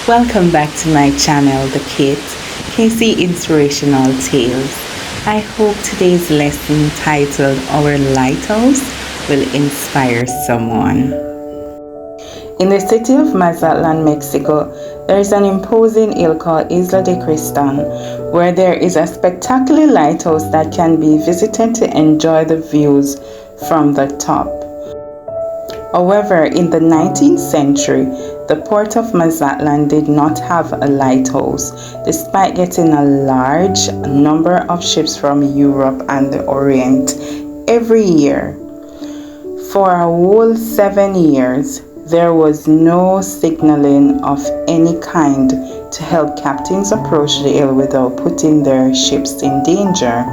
Welcome back to my channel, The Kids KC Inspirational Tales. I hope today's lesson titled Our Lighthouse will inspire someone. In the city of Mazatlan, Mexico, there is an imposing hill called Isla de Criston, where there is a spectacular lighthouse that can be visited to enjoy the views from the top. However, in the 19th century, the port of Mazatlan did not have a lighthouse, despite getting a large number of ships from Europe and the Orient every year. For a whole 7 years, there was no signaling of any kind to help captains approach the hill without putting their ships in danger.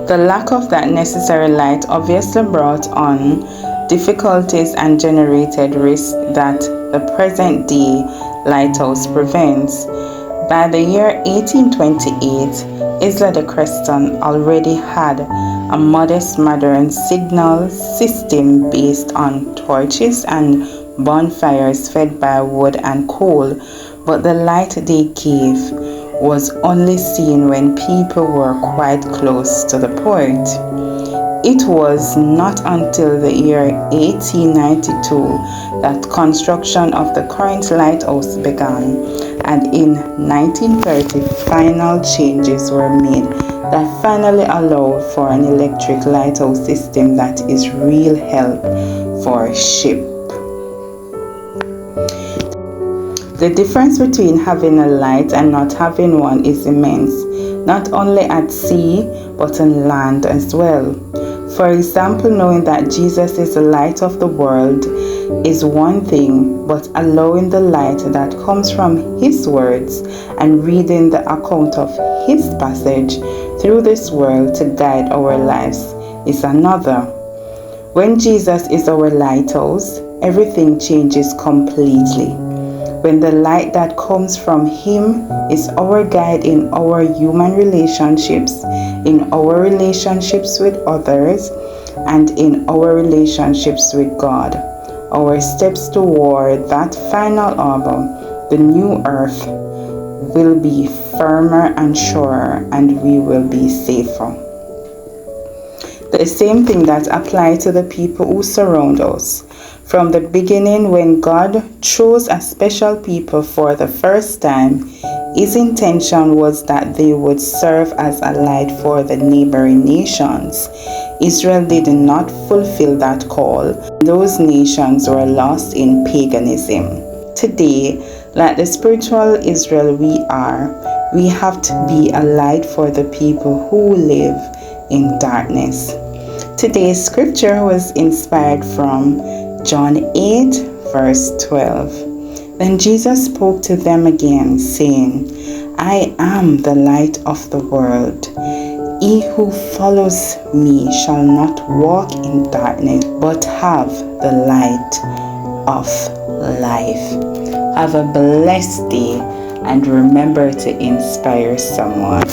The lack of that necessary light obviously brought on difficulties and generated risks that the present day lighthouse prevents. By the year 1828, Isla de Criston already had a modest modern signal system based on torches and bonfires fed by wood and coal, but the light they gave was only seen when people were quite close to the port. It was not until the year 1892 that construction of the current lighthouse began, and in 1930 final changes were made that finally allowed for an electric lighthouse system that is real help for a ship. The difference between having a light and not having one is immense, not only at sea but on land as well. For example, knowing that Jesus is the light of the world is one thing, but allowing the light that comes from His words and reading the account of His passage through this world to guide our lives is another. When Jesus is our lighthouse, everything changes completely. When the light that comes from Him is our guide in our human relationships, in our relationships with others, and in our relationships with God, our steps toward that final harbor, the new earth, will be firmer and surer, and we will be safer. The same thing that applies to the people who surround us. From the beginning, when God chose a special people for the first time, His intention was that they would serve as a light for the neighboring nations. Israel did not fulfill that call. Those nations were lost in paganism. Today, like the spiritual Israel we have to be a light for the people who live in darkness. Today's scripture was inspired from John 8, verse 12. Then Jesus spoke to them again, saying, I am the light of the world. He who follows me shall not walk in darkness, but have the light of life. Have a blessed day, and remember to inspire someone.